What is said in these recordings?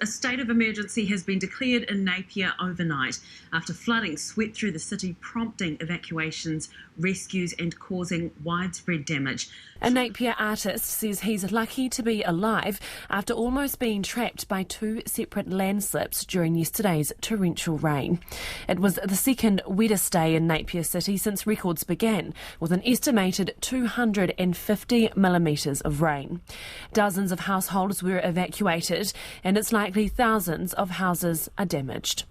A state of emergency has been declared in Napier overnight after flooding swept through the city, prompting evacuations, rescues and causing widespread damage. A Napier artist says he's lucky to be alive after almost being trapped by two separate landslips during yesterday's torrential rain. It was the second wettest day in Napier City since records began, with an estimated 250 millimetres of rain. Dozens of households were evacuated, and it's likely thousands of houses are damaged.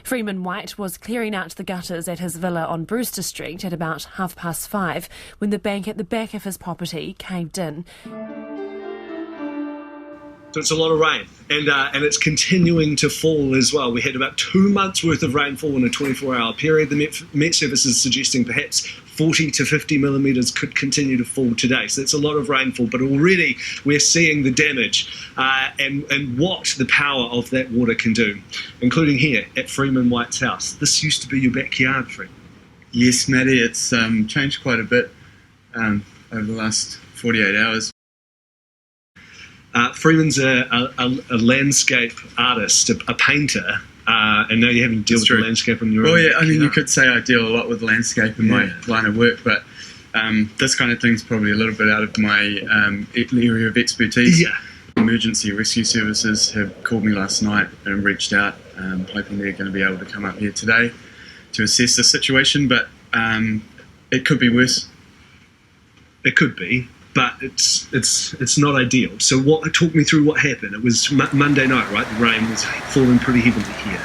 Freeman White was clearing out the gutters at his villa on Brewster Street at about 5:30 when the bank at the back of his property caved in. So it's a lot of rain, and it's continuing to fall as well. We had about 2 months' worth of rainfall in a 24-hour period. The Met Service is suggesting perhaps 40 to 50 millimetres could continue to fall today. So it's a lot of rainfall, but already we're seeing the damage and what the power of that water can do, including here at Freeman White's house. This used to be your backyard, Freeman. Yes, Matty, it's changed quite a bit over the last 48 hours. Freeman's a landscape artist, a painter, and now you're having to deal with the landscape on your own. Well, yeah, I mean, you could say I deal a lot with landscape in my line of work, but this kind of thing's probably a little bit out of my area of expertise. Yeah. Emergency rescue services have called me last night and reached out, hoping they're going to be able to come up here today to assess the situation, but it could be worse. It could be. But it's not ideal. So talk me through what happened. It was Monday night, right? The rain was falling pretty heavily here.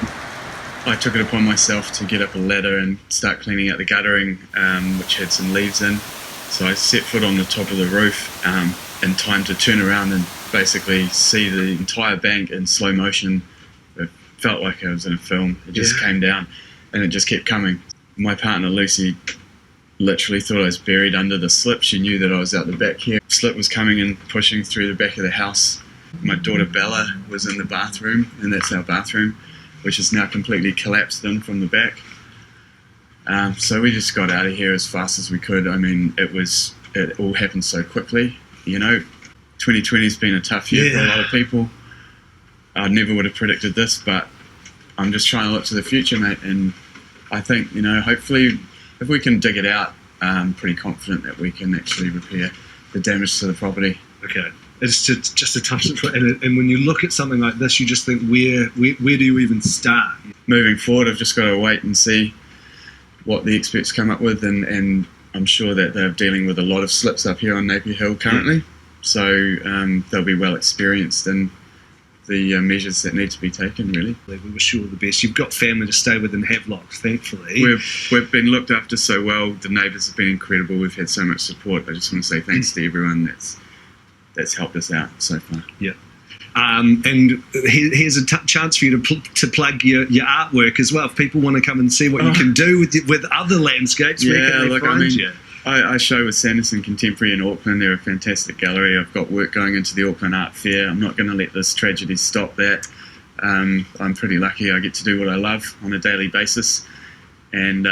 I took it upon myself to get up a ladder and start cleaning out the guttering, which had some leaves in. So I set foot on the top of the roof in time to turn around and basically see the entire bank in slow motion. It felt like I was in a film. It just came down and it just kept coming. My partner Lucy literally thought I was buried under the slip. She knew that I was out the back here. Slip was coming and pushing through the back of the house. My daughter Bella was in the bathroom, and that's our bathroom, which is now completely collapsed in from the back. So we just got out of here as fast as we could. I mean, it all happened so quickly. You know, 2020's been a tough year for a lot of people. I never would have predicted this, but I'm just trying to look to the future, mate, and I think, you know, hopefully if we can dig it out, I'm pretty confident that we can actually repair the damage to the property. Okay. It's just a tough situation. And when you look at something like this, you just think, where do you even start? Moving forward, I've just got to wait and see what the experts come up with, and I'm sure that they're dealing with a lot of slips up here on Napier Hill currently. So they'll be well experienced in the measures that need to be taken, really. We wish you all the best. You've got family to stay with in Havelock, thankfully. We've been looked after so well. The neighbours have been incredible. We've had so much support. I just want to say thanks to everyone that's helped us out so far. Yeah. And here's a chance for you to plug your artwork as well. If people want to come and see what you can do with other landscapes, where can they find you? I show with Sanderson Contemporary in Auckland. They're a fantastic gallery. I've got work going into the Auckland Art Fair. I'm not going to let this tragedy stop that. I'm pretty lucky. I get to do what I love on a daily basis. And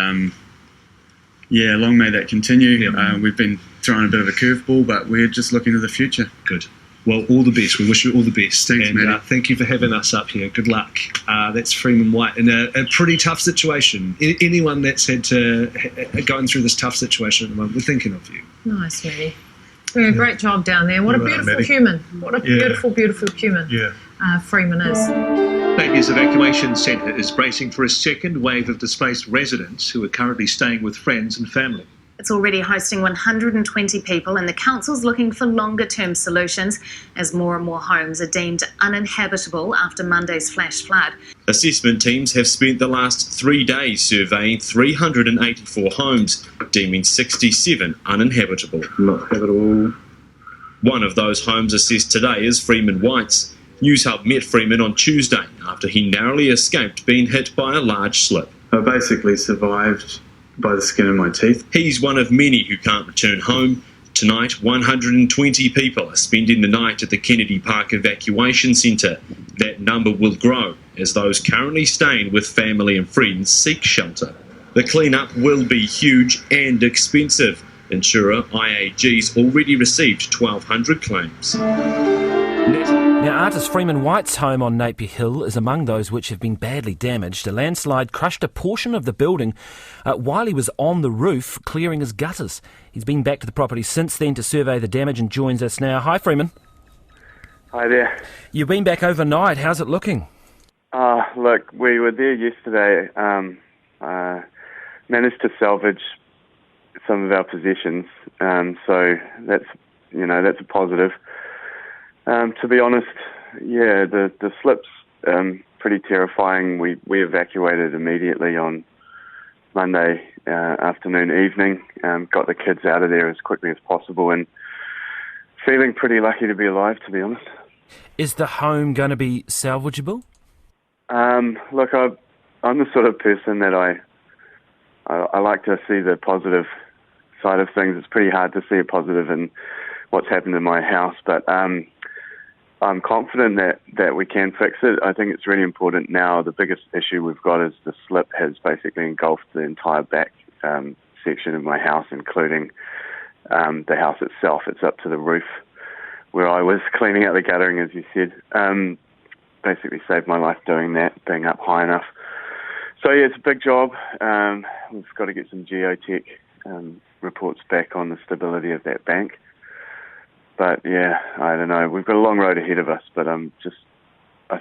long may that continue. Yep. We've been throwing a bit of a curveball, but we're just looking to the future. Good. Well, all the best. We wish you all the best. Thanks, and thank you for having us up here. Good luck. That's Freeman White in a pretty tough situation. Anyone that's had to going through this tough situation at the moment, we're thinking of you. Nice, Maddie. Doing a great job down there. What a beautiful human. What a beautiful, beautiful human Freeman is. Napier's evacuation centre is bracing for a second wave of displaced residents who are currently staying with friends and family. It's already hosting 120 people, and the council's looking for longer-term solutions as more and more homes are deemed uninhabitable after Monday's flash flood. Assessment teams have spent the last 3 days surveying 384 homes, deeming 67 uninhabitable. Not habitable. One of those homes assessed today is Freeman White's. News Hub met Freeman on Tuesday after he narrowly escaped being hit by a large slip. I basically survived by the skin of my teeth. He's one of many who can't return home. Tonight, 120 people are spending the night at the Kennedy Park Evacuation Centre. That number will grow as those currently staying with family and friends seek shelter. The clean-up will be huge and expensive. Insurer IAG's already received 1,200 claims. Now, Artist Freeman White's home on Napier Hill is among those which have been badly damaged. A landslide crushed a portion of the building while he was on the roof clearing his gutters. He's been back to the property since then to survey the damage and joins us now. Hi, Freeman. Hi there. You've been back overnight. How's it looking? Look, we were there yesterday. Managed to salvage some of our possessions, so that's a positive. To be honest, yeah, the slip's pretty terrifying. We evacuated immediately on Monday afternoon, evening, got the kids out of there as quickly as possible, and feeling pretty lucky to be alive, to be honest. Is the home going to be salvageable? Look, I'm the sort of person that I like to see the positive side of things. It's pretty hard to see a positive in what's happened in my house, but I'm confident that we can fix it. I think it's really important now. The biggest issue we've got is the slip has basically engulfed the entire back section of my house, including the house itself. It's up to the roof where I was cleaning out the guttering, as you said. Basically saved my life doing that, being up high enough. So yeah, it's a big job. We've got to get some geotech reports back on the stability of that bank. But yeah, I don't know. We've got a long road ahead of us, but I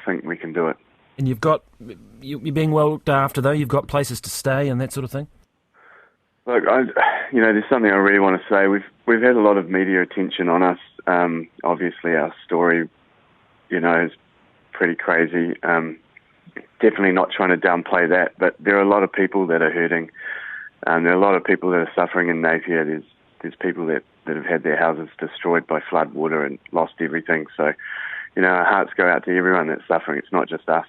think we can do it. And you're being well looked after, though. You've got places to stay and that sort of thing. Look, there's something I really want to say. We've had a lot of media attention on us. Obviously, our story, is pretty crazy. Definitely not trying to downplay that, but there are a lot of people that are hurting. There are a lot of people that are suffering in Napier. There's people that have had their houses destroyed by flood water and lost everything. So, our hearts go out to everyone that's suffering. It's not just us.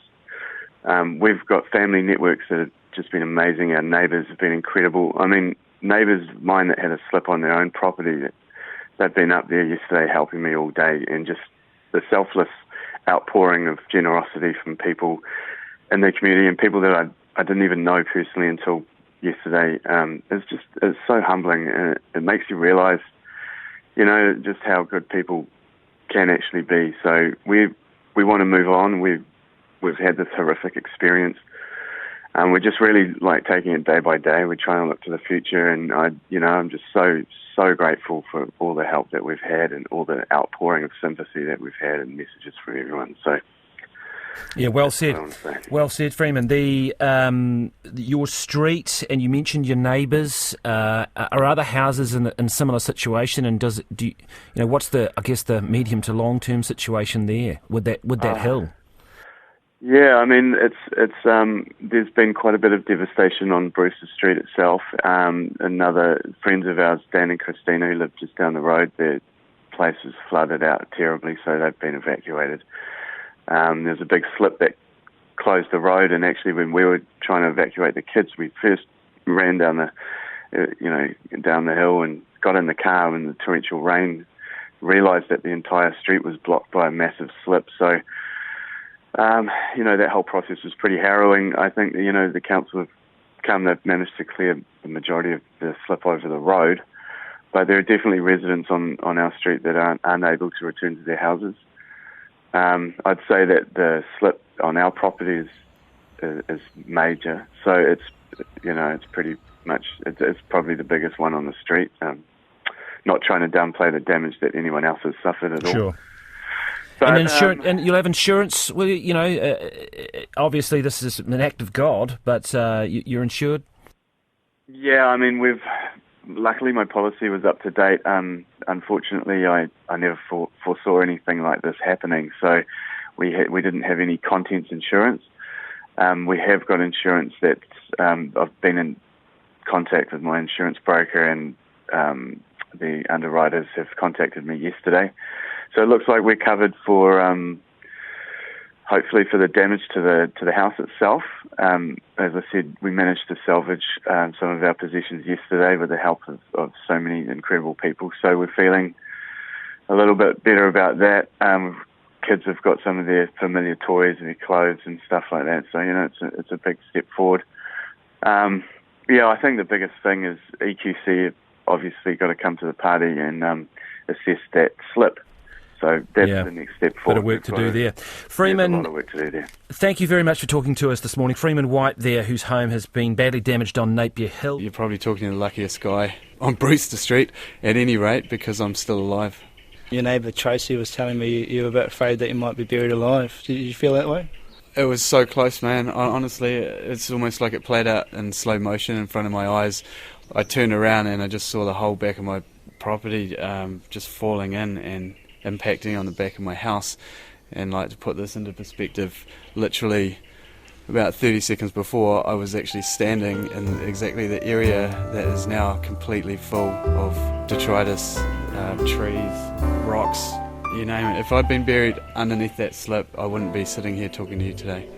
We've got family networks that have just been amazing. Our neighbours have been incredible. I mean, neighbours of mine that had a slip on their own property, they've been up there yesterday helping me all day, and just the selfless outpouring of generosity from people in the community and people that I didn't even know personally until yesterday. It's so humbling, and it makes you realise, just how good people can actually be. So we want to move on. We've had this horrific experience. We're just really taking it day by day. We're trying to look to the future, and I'm just so grateful for all the help that we've had and all the outpouring of sympathy that we've had and messages from everyone. So, yeah, well said. Well said, Freeman. Your street, and you mentioned your neighbours. Are other houses in similar situation? And what's the medium to long term situation there with that hill? Yeah, I mean, it's there's been quite a bit of devastation on Brewster Street itself. Another friends of ours, Dan and Christina, who live just down the road, their place was flooded out terribly, so they've been evacuated. There's a big slip that closed the road, and actually when we were trying to evacuate the kids, we first ran down the hill and got in the car when the torrential rain, realised that the entire street was blocked by a massive slip. So, that whole process was pretty harrowing. I think, the council they've managed to clear the majority of the slip over the road, but there are definitely residents on our street that aren't unable to return to their houses. I'd say that the slip on our property is major, so it's pretty much, it's probably the biggest one on the street. Not trying to downplay the damage that anyone else has suffered at all. Sure. But, and you'll have insurance. Well, obviously this is an act of God, but you're insured. Yeah, I mean, luckily my policy was up to date. Unfortunately, I never foresaw anything like this happening, so we didn't have any contents insurance. We have got insurance that I've been in contact with my insurance broker, and the underwriters have contacted me yesterday. So it looks like we're covered for, hopefully, for the damage to the house itself. As I said, we managed to salvage some of our possessions yesterday with the help of so many incredible people. So we're feeling a little bit better about that. Kids have got some of their familiar toys and their clothes and stuff like that. So it's a big step forward. I think the biggest thing is EQC have obviously got to come to the party and assess that slip. So that's the next step forward. Bit of work to do there. Freeman, a lot of work to do there. Thank you very much for talking to us this morning. Freeman White there, whose home has been badly damaged on Napier Hill. You're probably talking to the luckiest guy on Brewster Street, at any rate, because I'm still alive. Your neighbour Tracy was telling me you were a bit afraid that you might be buried alive. Did you feel that way? It was so close, man. Honestly, it's almost like it played out in slow motion in front of my eyes. I turned around and I just saw the whole back of my property just falling in and impacting on the back of my house. And like, to put this into perspective, literally about 30 seconds before, I was actually standing in exactly the area that is now completely full of detritus, trees, rocks, you name it. If I'd been buried underneath that slip, I wouldn't be sitting here talking to you today.